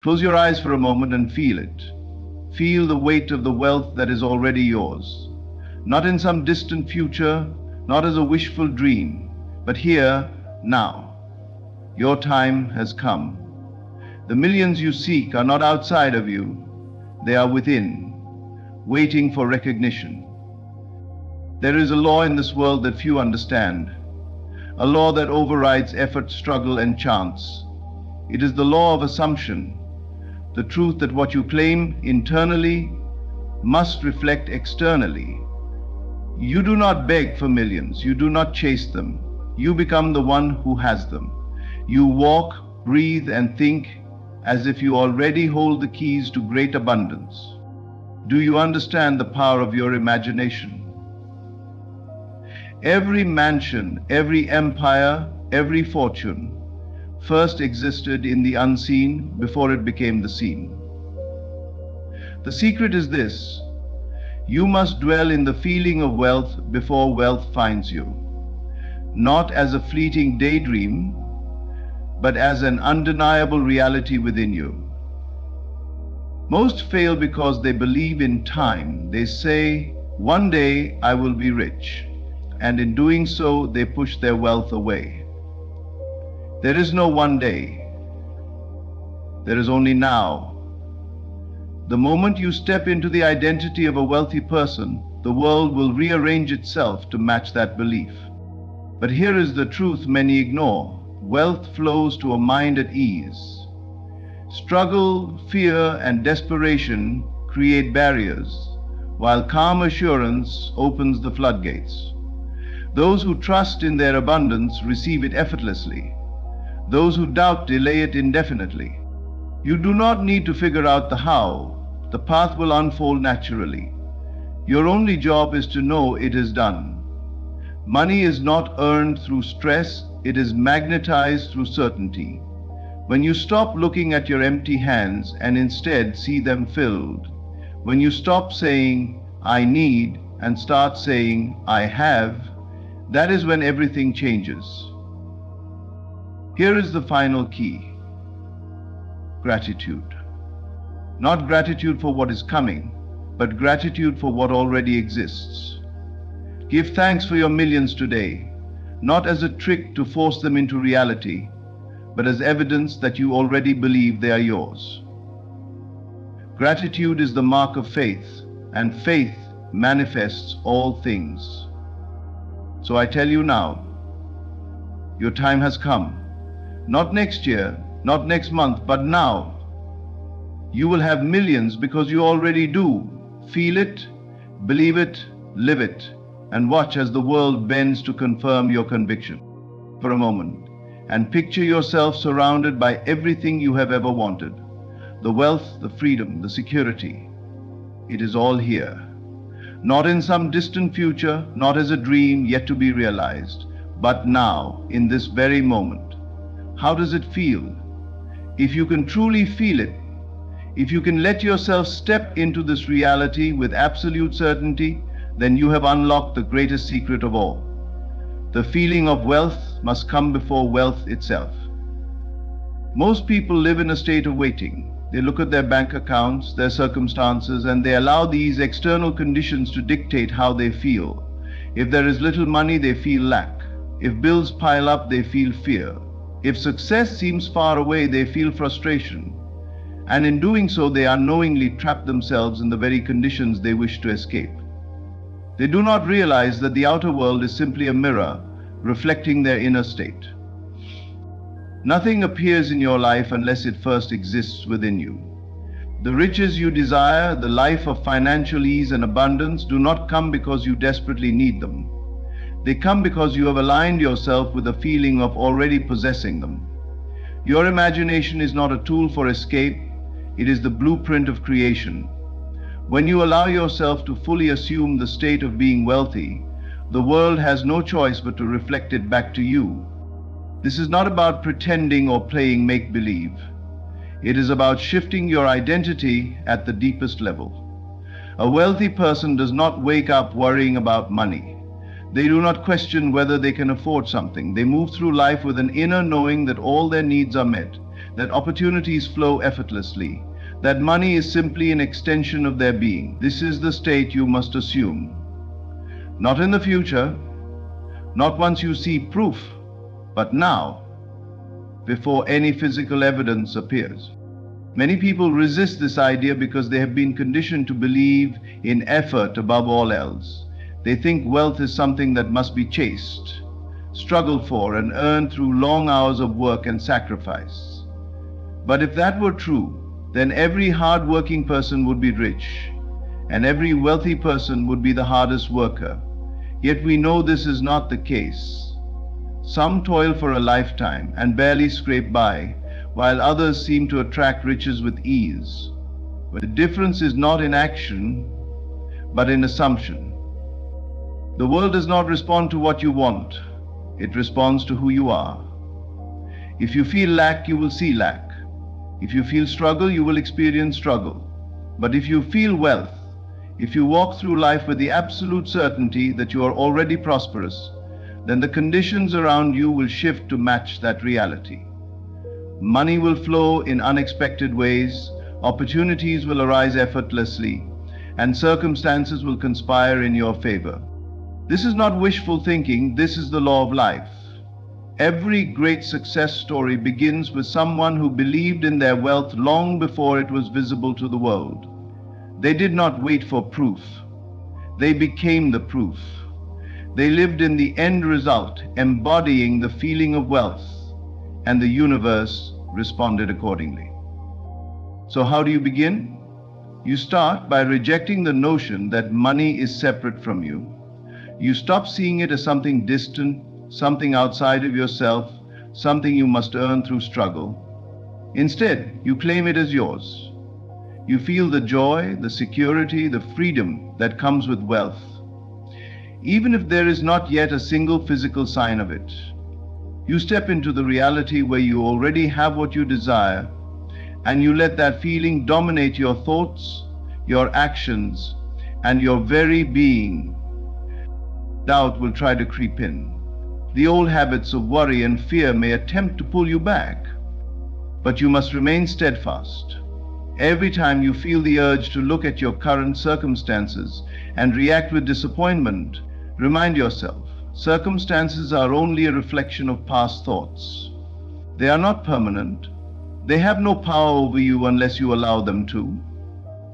Close your eyes for a moment and feel it. Feel the weight of the wealth that is already yours. Not in some distant future, not as a wishful dream, but here, now. Your time has come. The millions you seek are not outside of you, they are within, waiting for recognition. There is a law in this world that few understand, a law that overrides effort, struggle, and chance. It is the law of assumption, the truth that what you claim internally must reflect externally. You do not beg for millions, you do not chase them, you become the one who has them. You walk, breathe, and think as if you already hold the keys to great abundance. Do you understand the power of your imagination? Every mansion, every empire, every fortune first existed in the unseen before it became the seen. The secret is this: you must dwell in the feeling of wealth before wealth finds you, not as a fleeting daydream, but as an undeniable reality within you. Most fail because they believe in time. They say, "One day I will be rich," and in doing so, they push their wealth away. There is no one day. There is only now. The moment you step into the identity of a wealthy person, the world will rearrange itself to match that belief. But here is the truth many ignore. Wealth flows to a mind at ease. Struggle, fear, and desperation create barriers, while calm assurance opens the floodgates. Those who trust in their abundance receive it effortlessly. Those who doubt delay it indefinitely. You do not need to figure out the how. The path will unfold naturally. Your only job is to know it is done. Money is not earned through stress, it is magnetized through certainty. When you stop looking at your empty hands and instead see them filled, when you stop saying, "I need," and start saying, "I have," that is when everything changes. Here is the final key: gratitude. Not gratitude for what is coming, but gratitude for what already exists. Give thanks for your millions today, not as a trick to force them into reality, but as evidence that you already believe they are yours. Gratitude is the mark of faith, and faith manifests all things. So I tell you now, your time has come. Not next year, not next month, but now. You will have millions because you already do. Feel it, believe it, live it, and watch as the world bends to confirm your conviction. For a moment, and picture yourself surrounded by everything you have ever wanted. The wealth, the freedom, the security. It is all here. Not in some distant future, not as a dream yet to be realized, but now, in this very moment. How does it feel? If you can truly feel it, if you can let yourself step into this reality with absolute certainty, then you have unlocked the greatest secret of all. The feeling of wealth must come before wealth itself. Most people live in a state of waiting. They look at their bank accounts, their circumstances, and they allow these external conditions to dictate how they feel. If there is little money, they feel lack. If bills pile up, they feel fear. If success seems far away, they feel frustration. And in doing so, they unknowingly trap themselves in the very conditions they wish to escape. They do not realize that the outer world is simply a mirror reflecting their inner state. Nothing appears in your life unless it first exists within you. The riches you desire, the life of financial ease and abundance, do not come because you desperately need them. They come because you have aligned yourself with a feeling of already possessing them. Your imagination is not a tool for escape, it is the blueprint of creation. When you allow yourself to fully assume the state of being wealthy, the world has no choice but to reflect it back to you. This is not about pretending or playing make-believe. It is about shifting your identity at the deepest level. A wealthy person does not wake up worrying about money. They do not question whether they can afford something. They move through life with an inner knowing that all their needs are met. that opportunities flow effortlessly, that money is simply an extension of their being. This is the state you must assume. Not in the future, not once you see proof, but now, before any physical evidence appears. Many people resist this idea because they have been conditioned to believe in effort above all else. They think wealth is something that must be chased, struggled for, and earned through long hours of work and sacrifice. But if that were true, then every hard-working person would be rich, and every wealthy person would be the hardest worker. Yet we know this is not the case. Some toil for a lifetime and barely scrape by, while others seem to attract riches with ease. But the difference is not in action, but in assumption. The world does not respond to what you want. It responds to who you are. If you feel lack, you will see lack. If you feel struggle, you will experience struggle. But if you feel wealth, if you walk through life with the absolute certainty that you are already prosperous, then the conditions around you will shift to match that reality. Money will flow in unexpected ways, opportunities will arise effortlessly, and circumstances will conspire in your favor. This is not wishful thinking, this is the law of life. Every great success story begins with someone who believed in their wealth long before it was visible to the world. They did not wait for proof. They became the proof. They lived in the end result, embodying the feeling of wealth, and the universe responded accordingly. So how do you begin? You start by rejecting the notion that money is separate from you. You stop seeing it as something distant, something outside of yourself, something you must earn through struggle. Instead, you claim it as yours. You feel the joy, the security, the freedom that comes with wealth, even if there is not yet a single physical sign of it. You step into the reality where you already have what you desire, and you let that feeling dominate your thoughts, your actions, and your very being. Doubt will try to creep in. The old habits of worry and fear may attempt to pull you back, but you must remain steadfast. Every time you feel the urge to look at your current circumstances and react with disappointment, remind yourself, circumstances are only a reflection of past thoughts. They are not permanent. They have no power over you unless you allow them to.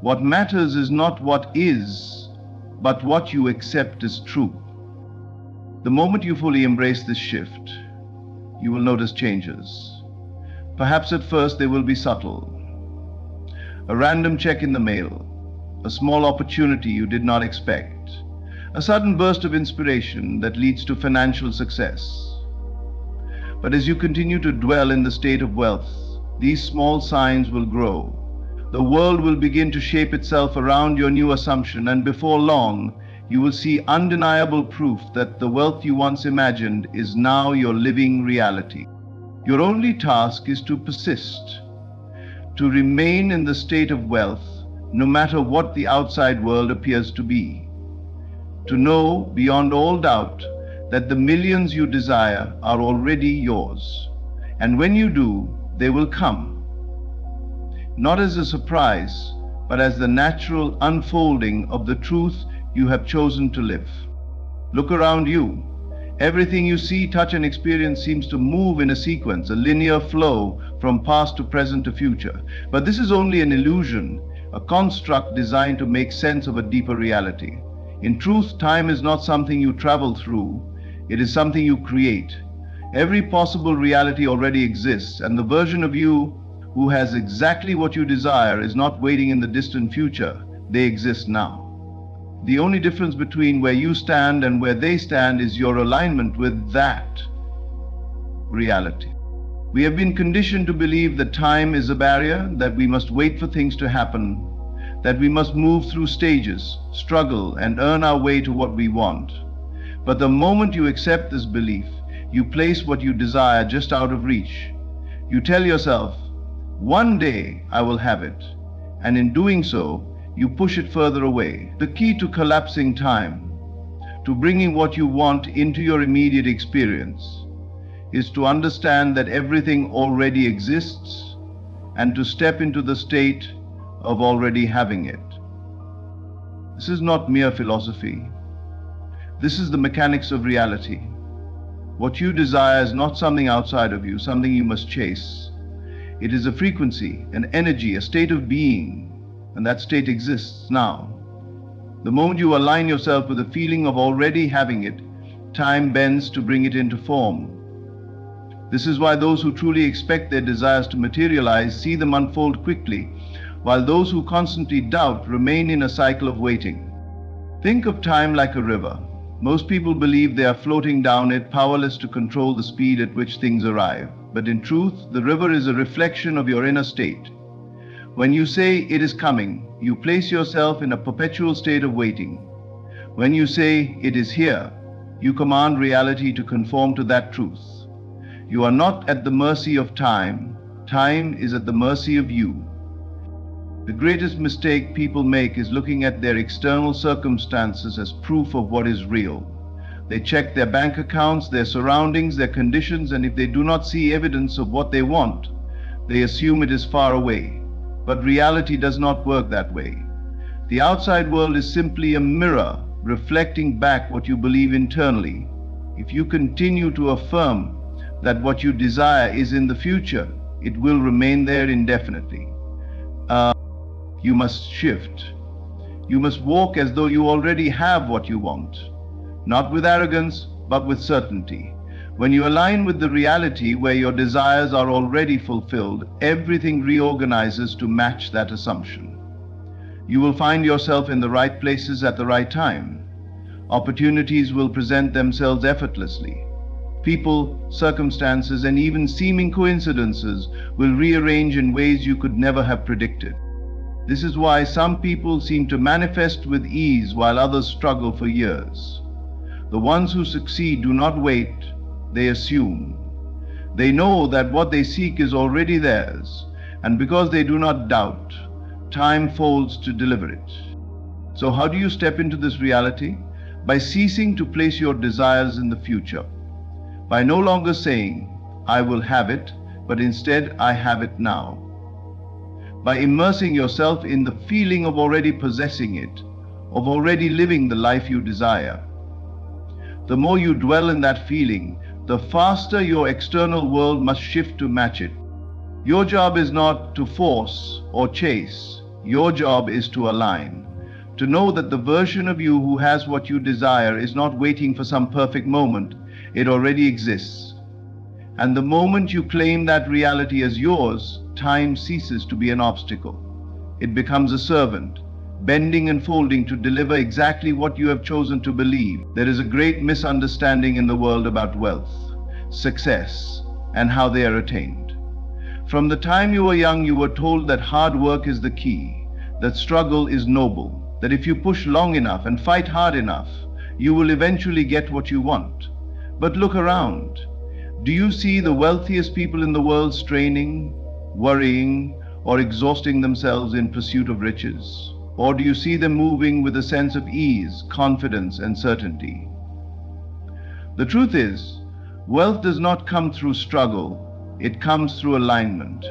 What matters is not what is, but what you accept as true. The moment you fully embrace this shift, you will notice changes. Perhaps at first they will be subtle. A random check in the mail, a small opportunity you did not expect, a sudden burst of inspiration that leads to financial success. But as you continue to dwell in the state of wealth, these small signs will grow. The world will begin to shape itself around your new assumption, and before long, you will see undeniable proof that the wealth you once imagined is now your living reality. Your only task is to persist, to remain in the state of wealth, no matter what the outside world appears to be. To know beyond all doubt that the millions you desire are already yours. And when you do, they will come. Not as a surprise, but as the natural unfolding of the truth you have chosen to live. Look around you. Everything you see, touch, and experience seems to move in a sequence, a linear flow from past to present to future. But this is only an illusion, a construct designed to make sense of a deeper reality. In truth, time is not something you travel through, it is something you create. Every possible reality already exists, and the version of you who has exactly what you desire is not waiting in the distant future. They exist now. The only difference between where you stand and where they stand is your alignment with that reality. We have been conditioned to believe that time is a barrier, that we must wait for things to happen, that we must move through stages, struggle, and earn our way to what we want. But the moment you accept this belief, you place what you desire just out of reach. You tell yourself, one day I will have it, and in doing so, you push it further away. The key to collapsing time, to bringing what you want into your immediate experience, is to understand that everything already exists and to step into the state of already having it. This is not mere philosophy. This is the mechanics of reality. What you desire is not something outside of you, something you must chase. It is a frequency, an energy, a state of being, and that state exists now. The moment you align yourself with the feeling of already having it, time bends to bring it into form. This is why those who truly expect their desires to materialize see them unfold quickly, while those who constantly doubt remain in a cycle of waiting. Think of time like a river. Most people believe they are floating down it, powerless to control the speed at which things arrive. But in truth, the river is a reflection of your inner state. When you say it is coming, you place yourself in a perpetual state of waiting. When you say it is here, you command reality to conform to that truth. You are not at the mercy of time. Time is at the mercy of you. The greatest mistake people make is looking at their external circumstances as proof of what is real. They check their bank accounts, their surroundings, their conditions, and if they do not see evidence of what they want, they assume it is far away. But reality does not work that way. The outside world is simply a mirror reflecting back what you believe internally. If you continue to affirm that what you desire is in the future, it will remain there indefinitely. You must shift. You must walk as though you already have what you want, not with arrogance, but with certainty. When you align with the reality where your desires are already fulfilled, everything reorganizes to match that assumption. You will find yourself in the right places at the right time. Opportunities will present themselves effortlessly. People, circumstances, and even seeming coincidences will rearrange in ways you could never have predicted. This is why some people seem to manifest with ease while others struggle for years. The ones who succeed do not wait, they assume. They know that what they seek is already theirs, and because they do not doubt, time folds to deliver it. So how do you step into this reality? By ceasing to place your desires in the future. By no longer saying, I will have it, but instead I have it now. By immersing yourself in the feeling of already possessing it, of already living the life you desire. The more you dwell in that feeling, the faster your external world must shift to match it. Your job is not to force or chase. Your job is to align. To know that the version of you who has what you desire is not waiting for some perfect moment. It already exists. And the moment you claim that reality as yours, time ceases to be an obstacle. It becomes a servant, bending and folding to deliver exactly what you have chosen to believe. There is a great misunderstanding in the world about wealth, success, and how they are attained. From the time you were young, you were told that hard work is the key, that struggle is noble, that if you push long enough and fight hard enough, you will eventually get what you want. But look around. Do you see the wealthiest people in the world straining, worrying, or exhausting themselves in pursuit of riches? Or do you see them moving with a sense of ease, confidence, and certainty? The truth is, wealth does not come through struggle, it comes through alignment.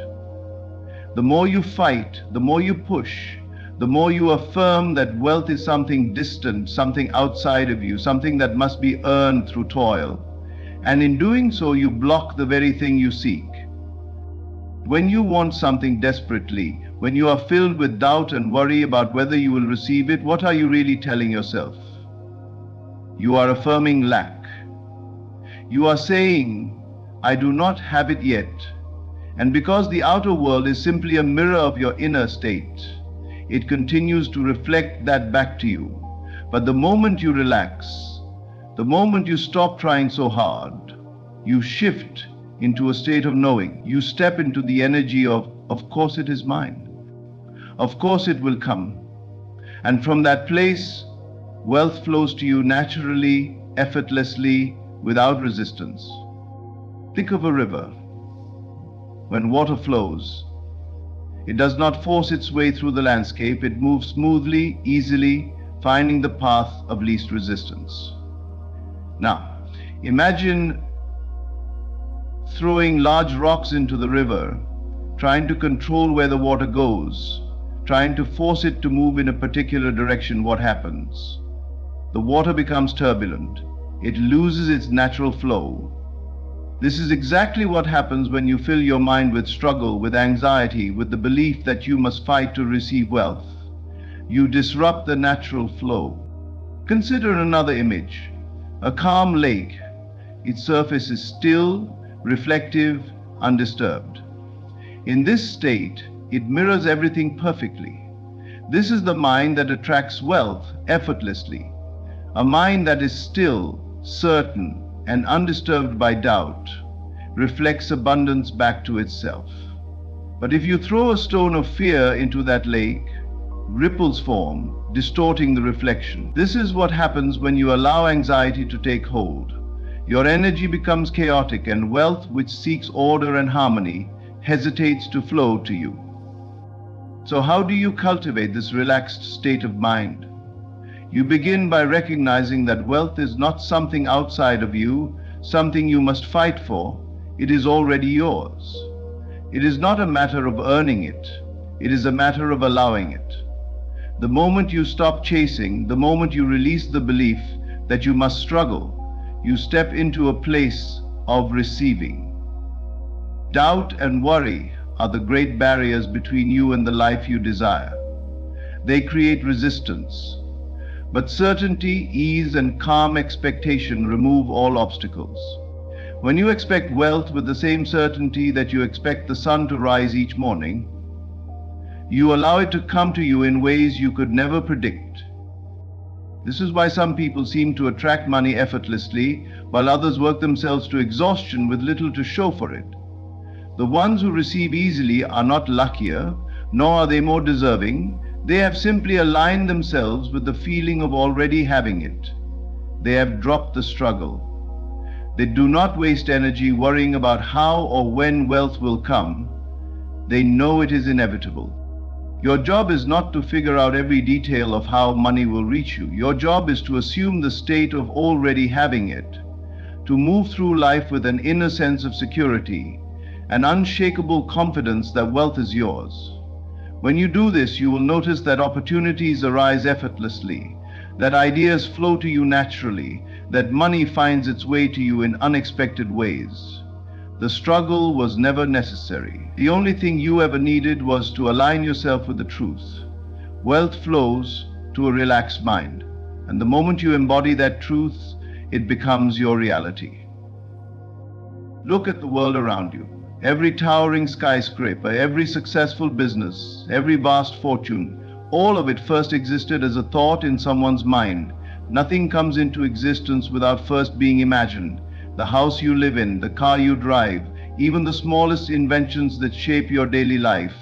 The more you fight, the more you push, the more you affirm that wealth is something distant, something outside of you, something that must be earned through toil. And in doing so, you block the very thing you seek. When you want something desperately, when you are filled with doubt and worry about whether you will receive it, what are you really telling yourself? You are affirming lack. You are saying, I do not have it yet. And because the outer world is simply a mirror of your inner state, it continues to reflect that back to you. But the moment you relax, the moment you stop trying so hard, you shift into a state of knowing. You step into the energy of course it is mine. Of course it will come. And from that place, wealth flows to you naturally, effortlessly, without resistance. Think of a river. When water flows, it does not force its way through the landscape. It moves smoothly, easily, finding the path of least resistance. Now, imagine throwing large rocks into the river, trying to control where the water goes, trying to force it to move in a particular direction, what happens? The water becomes turbulent. It loses its natural flow. This is exactly what happens when you fill your mind with struggle, with anxiety, with the belief that you must fight to receive wealth. You disrupt the natural flow. Consider another image. A calm lake. Its surface is still, reflective, undisturbed. In this state, it mirrors everything perfectly. This is the mind that attracts wealth effortlessly. A mind that is still, certain, and undisturbed by doubt reflects abundance back to itself. But if you throw a stone of fear into that lake, ripples form, distorting the reflection. This is what happens when you allow anxiety to take hold. Your energy becomes chaotic, and wealth, which seeks order and harmony, hesitates to flow to you. So how do you cultivate this relaxed state of mind? You begin by recognizing that wealth is not something outside of you, something you must fight for. It is already yours. It is not a matter of earning it. It is a matter of allowing it. The moment you stop chasing, the moment you release the belief that you must struggle, you step into a place of receiving. Doubt and worry are the great barriers between you and the life you desire. They create resistance. But certainty, ease, and calm expectation remove all obstacles. When you expect wealth with the same certainty that you expect the sun to rise each morning, you allow it to come to you in ways you could never predict. This is why some people seem to attract money effortlessly, while others work themselves to exhaustion with little to show for it. The ones who receive easily are not luckier, nor are they more deserving. They have simply aligned themselves with the feeling of already having it. They have dropped the struggle. They do not waste energy worrying about how or when wealth will come. They know it is inevitable. Your job is not to figure out every detail of how money will reach you. Your job is to assume the state of already having it, to move through life with an inner sense of security, an unshakable confidence that wealth is yours. When you do this, you will notice that opportunities arise effortlessly, that ideas flow to you naturally, that money finds its way to you in unexpected ways. The struggle was never necessary. The only thing you ever needed was to align yourself with the truth. Wealth flows to a relaxed mind, and the moment you embody that truth, it becomes your reality. Look at the world around you. Every towering skyscraper, every successful business, every vast fortune, all of it first existed as a thought in someone's mind. Nothing comes into existence without first being imagined. The house you live in, the car you drive, even the smallest inventions that shape your daily life,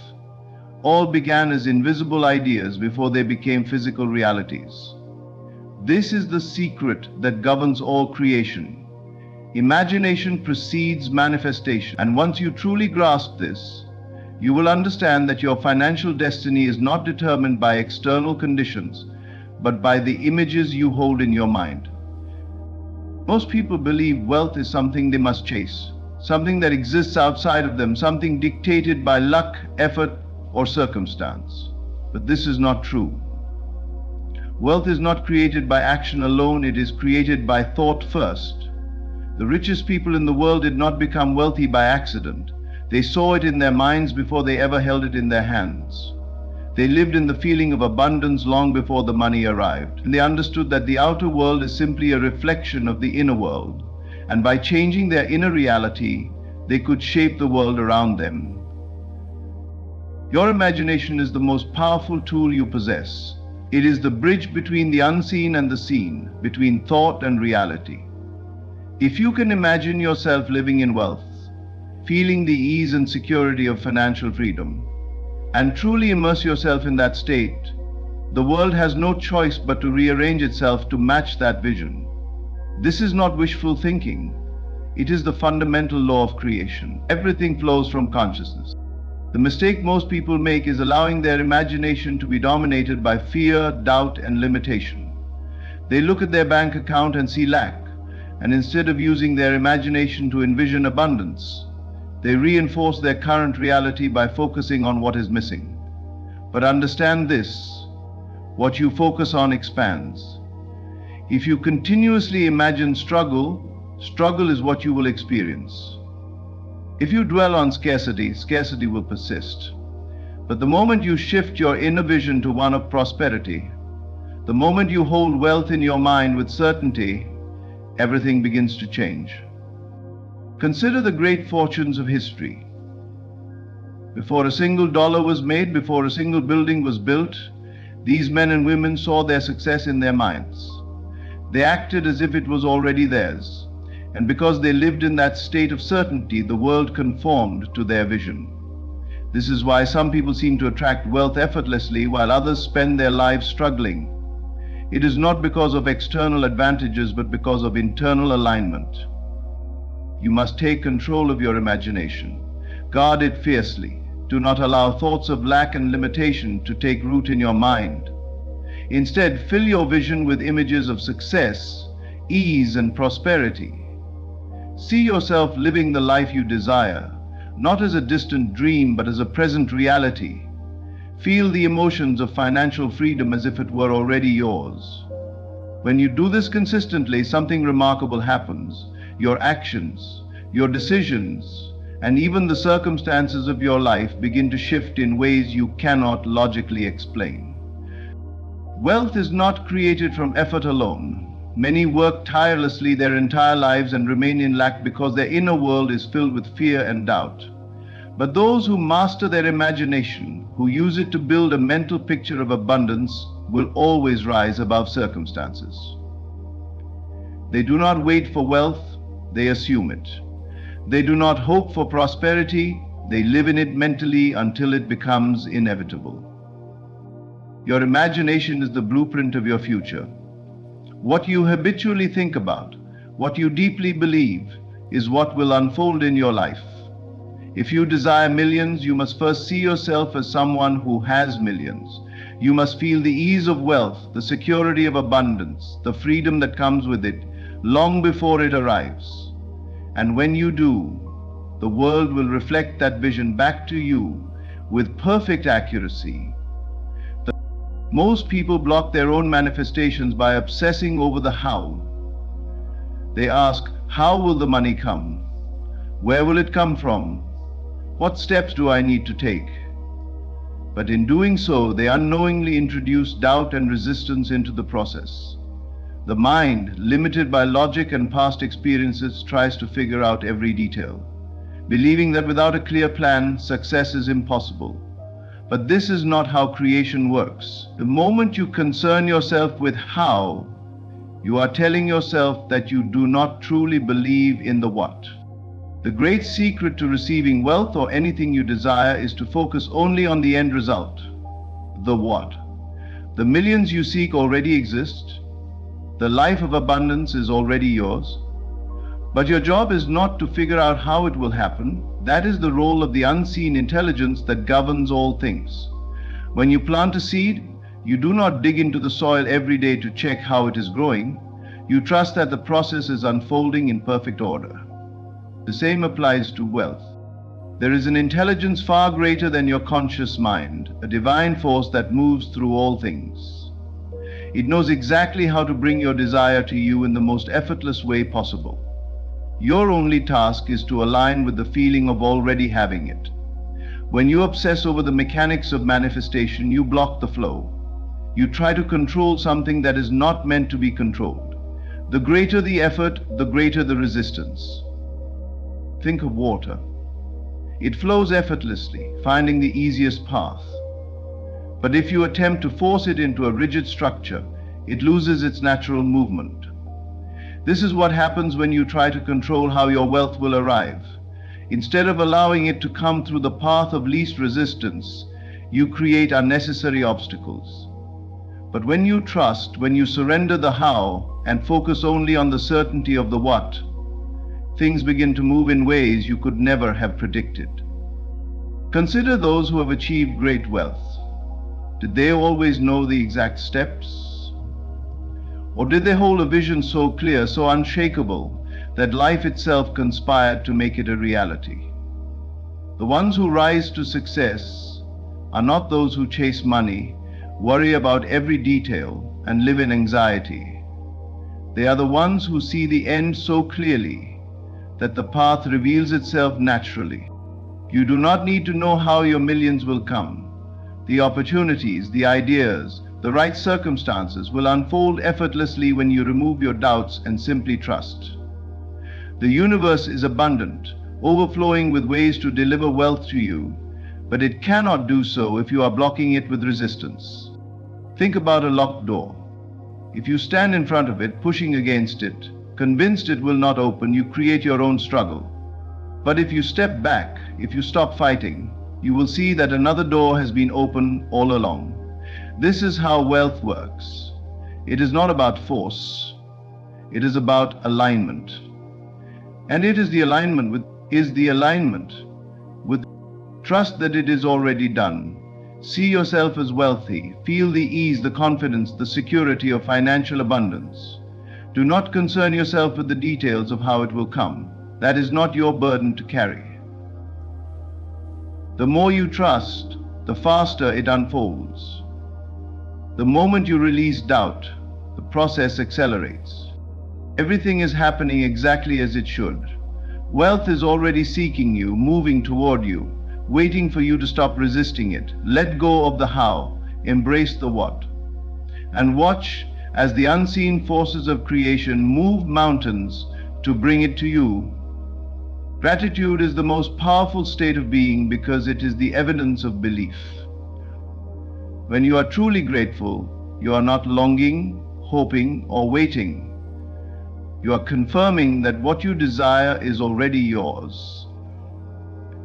all began as invisible ideas before they became physical realities. This is the secret that governs all creation. Imagination precedes manifestation, and once you truly grasp this, you will understand that your financial destiny is not determined by external conditions, but by the images you hold in your mind. Most people believe wealth is something they must chase, something that exists outside of them, something dictated by luck, effort, or circumstance. But this is not true. Wealth is not created by action alone, it is created by thought first. The richest people in the world did not become wealthy by accident. They saw it in their minds before they ever held it in their hands. They lived in the feeling of abundance long before the money arrived, and they understood that the outer world is simply a reflection of the inner world, and by changing their inner reality, they could shape the world around them. Your imagination is the most powerful tool you possess. It is the bridge between the unseen and the seen, between thought and reality. If you can imagine yourself living in wealth, feeling the ease and security of financial freedom, and truly immerse yourself in that state, the world has no choice but to rearrange itself to match that vision. This is not wishful thinking. It is the fundamental law of creation. Everything flows from consciousness. The mistake most people make is allowing their imagination to be dominated by fear, doubt, and limitation. They look at their bank account and see lack, and instead of using their imagination to envision abundance, they reinforce their current reality by focusing on what is missing. But understand this: what you focus on expands. If you continuously imagine struggle, struggle is what you will experience. If you dwell on scarcity, scarcity will persist. But the moment you shift your inner vision to one of prosperity, the moment you hold wealth in your mind with certainty, everything begins to change. Consider the great fortunes of history. Before a single dollar was made, before a single building was built, these men and women saw their success in their minds. They acted as if it was already theirs, and because they lived in that state of certainty, the world conformed to their vision. This is why some people seem to attract wealth effortlessly while others spend their lives struggling. It is not because of external advantages, but because of internal alignment. You must take control of your imagination. Guard it fiercely. Do not allow thoughts of lack and limitation to take root in your mind. Instead, fill your vision with images of success, ease, and prosperity. See yourself living the life you desire, not as a distant dream, but as a present reality. Feel the emotions of financial freedom as if it were already yours. When you do this consistently, something remarkable happens. Your actions, your decisions, and even the circumstances of your life begin to shift in ways you cannot logically explain. Wealth is not created from effort alone. Many work tirelessly their entire lives and remain in lack because their inner world is filled with fear and doubt. But those who master their imagination, who use it to build a mental picture of abundance, will always rise above circumstances. They do not wait for wealth, they assume it. They do not hope for prosperity, they live in it mentally until it becomes inevitable. Your imagination is the blueprint of your future. What you habitually think about, what you deeply believe, is what will unfold in your life. If you desire millions, you must first see yourself as someone who has millions. You must feel the ease of wealth, the security of abundance, the freedom that comes with it, long before it arrives. And when you do, the world will reflect that vision back to you with perfect accuracy. Most people block their own manifestations by obsessing over the how. They ask, how will the money come? Where will it come from? What steps do I need to take? But in doing so, they unknowingly introduce doubt and resistance into the process. The mind, limited by logic and past experiences, tries to figure out every detail, believing that without a clear plan, success is impossible. But this is not how creation works. The moment you concern yourself with how, you are telling yourself that you do not truly believe in the what. The great secret to receiving wealth or anything you desire is to focus only on the end result, the what. The millions you seek already exist. The life of abundance is already yours. But your job is not to figure out how it will happen. That is the role of the unseen intelligence that governs all things. When you plant a seed, you do not dig into the soil every day to check how it is growing. You trust that the process is unfolding in perfect order. The same applies to wealth. There is an intelligence far greater than your conscious mind, a divine force that moves through all things. It knows exactly how to bring your desire to you in the most effortless way possible. Your only task is to align with the feeling of already having it. When you obsess over the mechanics of manifestation, you block the flow. You try to control something that is not meant to be controlled. The greater the effort, the greater the resistance. Think of water. It flows effortlessly, finding the easiest path. But if you attempt to force it into a rigid structure, it loses its natural movement. This is what happens when you try to control how your wealth will arrive. Instead of allowing it to come through the path of least resistance, you create unnecessary obstacles. But when you trust, when you surrender the how and focus only on the certainty of the what, things begin to move in ways you could never have predicted. Consider those who have achieved great wealth. Did they always know the exact steps? Or did they hold a vision so clear, so unshakable, that life itself conspired to make it a reality? The ones who rise to success are not those who chase money, worry about every detail, and live in anxiety. They are the ones who see the end so clearly that the path reveals itself naturally. You do not need to know how your millions will come. The opportunities, the ideas, the right circumstances will unfold effortlessly when you remove your doubts and simply trust. The universe is abundant, overflowing with ways to deliver wealth to you, but it cannot do so if you are blocking it with resistance. Think about a locked door. If you stand in front of it, pushing against it, convinced it will not open, you create your own struggle. But if you step back, if you stop fighting, you will see that another door has been open all along. This is how wealth works. It is not about force. It is about alignment. And it is the alignment with trust that it is already done. See yourself as wealthy. Feel the ease, the confidence, the security of financial abundance. Do not concern yourself with the details of how it will come. That is not your burden to carry. The more you trust, the faster it unfolds. The moment you release doubt, the process accelerates. Everything is happening exactly as it should. Wealth is already seeking you, moving toward you, waiting for you to stop resisting it. Let go of the how, embrace the what. And watch as the unseen forces of creation move mountains to bring it to you. Gratitude is the most powerful state of being because it is the evidence of belief. When you are truly grateful, you are not longing, hoping, or waiting. You are confirming that what you desire is already yours.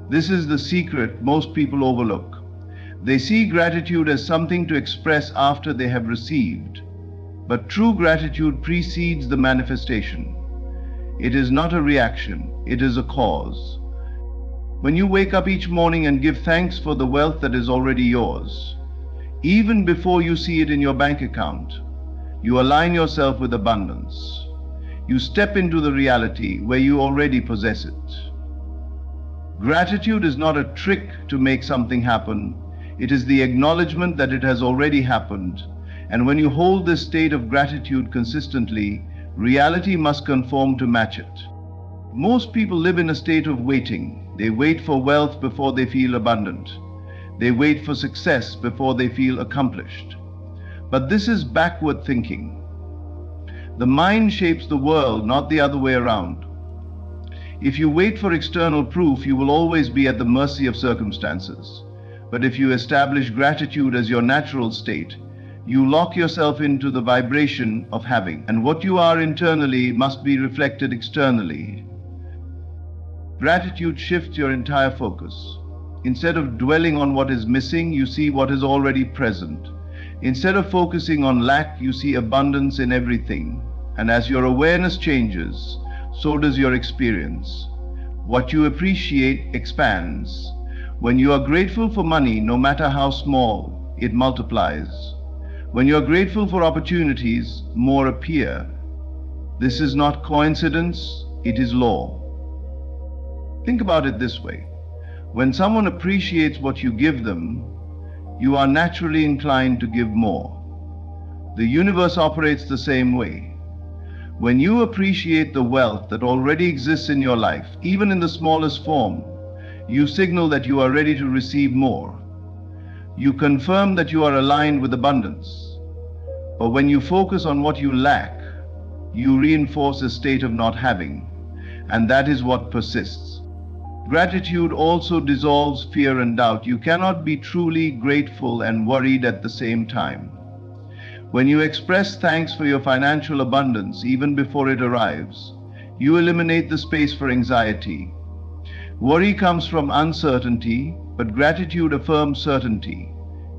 This is the secret most people overlook. They see gratitude as something to express after they have received. But true gratitude precedes the manifestation. It is not a reaction, it is a cause. When you wake up each morning and give thanks for the wealth that is already yours, even before you see it in your bank account, you align yourself with abundance. You step into the reality where you already possess it. Gratitude is not a trick to make something happen. It is the acknowledgement that it has already happened. And when you hold this state of gratitude consistently, reality must conform to match it. Most people live in a state of waiting. They wait for wealth before they feel abundant. They wait for success before they feel accomplished. But this is backward thinking. The mind shapes the world, not the other way around. If you wait for external proof, you will always be at the mercy of circumstances. But if you establish gratitude as your natural state, you lock yourself into the vibration of having, and what you are internally must be reflected externally. Gratitude shifts your entire focus. Instead of dwelling on what is missing, you see what is already present. Instead of focusing on lack, you see abundance in everything. And as your awareness changes, so does your experience. What you appreciate expands. When you are grateful for money, no matter how small, it multiplies. When you are grateful for opportunities, more appear. This is not coincidence, it is law. Think about it this way. When someone appreciates what you give them, you are naturally inclined to give more. The universe operates the same way. When you appreciate the wealth that already exists in your life, even in the smallest form, you signal that you are ready to receive more. You confirm that you are aligned with abundance. But when you focus on what you lack, you reinforce a state of not having, and that is what persists. Gratitude also dissolves fear and doubt. You cannot be truly grateful and worried at the same time. When you express thanks for your financial abundance, even before it arrives, you eliminate the space for anxiety. Worry comes from uncertainty, but gratitude affirms certainty.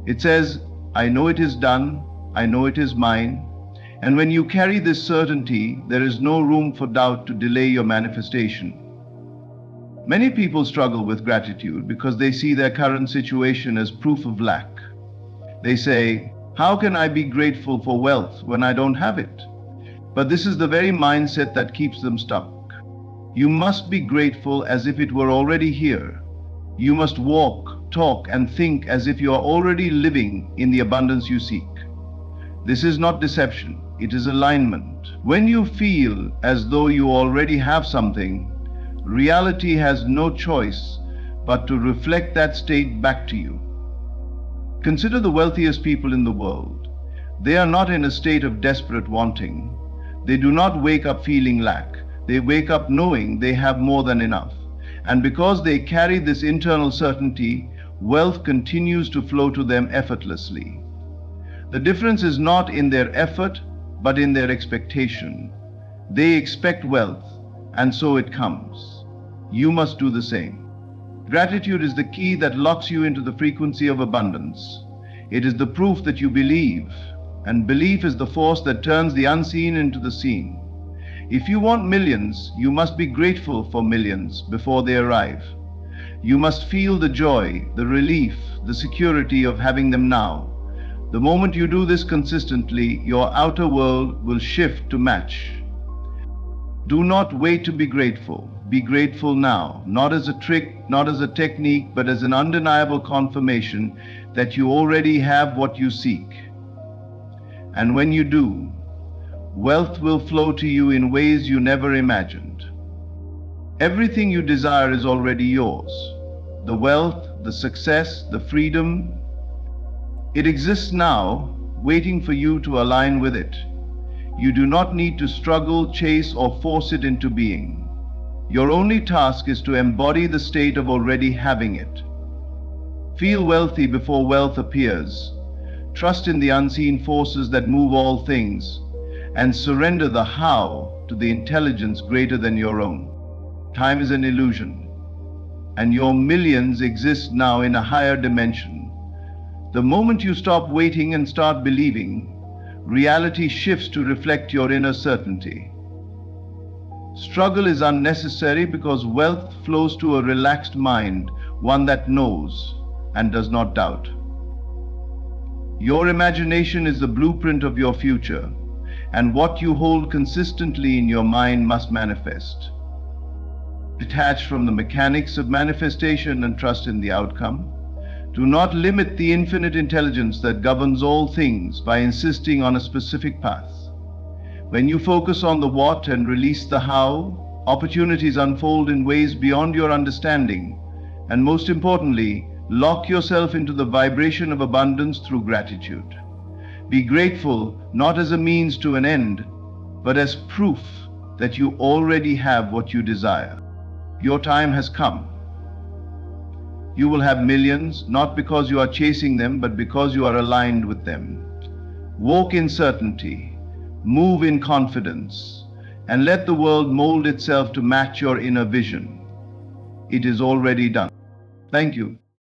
It says, I know it is done, I know it is mine. And when you carry this certainty, there is no room for doubt to delay your manifestation. Many people struggle with gratitude because they see their current situation as proof of lack. They say, how can I be grateful for wealth when I don't have it? But this is the very mindset that keeps them stuck. You must be grateful as if it were already here. You must walk, talk, and think as if you are already living in the abundance you seek. This is not deception, it is alignment. When you feel as though you already have something, reality has no choice but to reflect that state back to you. Consider the wealthiest people in the world. They are not in a state of desperate wanting. They do not wake up feeling lack. They wake up knowing they have more than enough. And because they carry this internal certainty, wealth continues to flow to them effortlessly. The difference is not in their effort, but in their expectation. They expect wealth, and so it comes. You must do the same. Gratitude is the key that locks you into the frequency of abundance. It is the proof that you believe, and belief is the force that turns the unseen into the seen. If you want millions, you must be grateful for millions before they arrive. You must feel the joy, the relief, the security of having them now. The moment you do this consistently, your outer world will shift to match. Do not wait to be grateful. Be grateful now, not as a trick, not as a technique, but as an undeniable confirmation that you already have what you seek. And when you do, wealth will flow to you in ways you never imagined. Everything you desire is already yours. The wealth, the success, the freedom. It exists now, waiting for you to align with it. You do not need to struggle, chase, or force it into being. Your only task is to embody the state of already having it. Feel wealthy before wealth appears. Trust in the unseen forces that move all things, and surrender the how to the intelligence greater than your own. Time is an illusion, and your millions exist now in a higher dimension. The moment you stop waiting and start believing, reality shifts to reflect your inner certainty. Struggle is unnecessary because wealth flows to a relaxed mind, one that knows and does not doubt. Your imagination is the blueprint of your future, and what you hold consistently in your mind must manifest. Detach from the mechanics of manifestation and trust in the outcome. Do not limit the infinite intelligence that governs all things by insisting on a specific path. When you focus on the what and release the how, opportunities unfold in ways beyond your understanding, and most importantly, lock yourself into the vibration of abundance through gratitude. Be grateful not as a means to an end, but as proof that you already have what you desire. Your time has come. You will have millions, not because you are chasing them, but because you are aligned with them. Walk in certainty, move in confidence, and let the world mold itself to match your inner vision. It is already done. Thank you.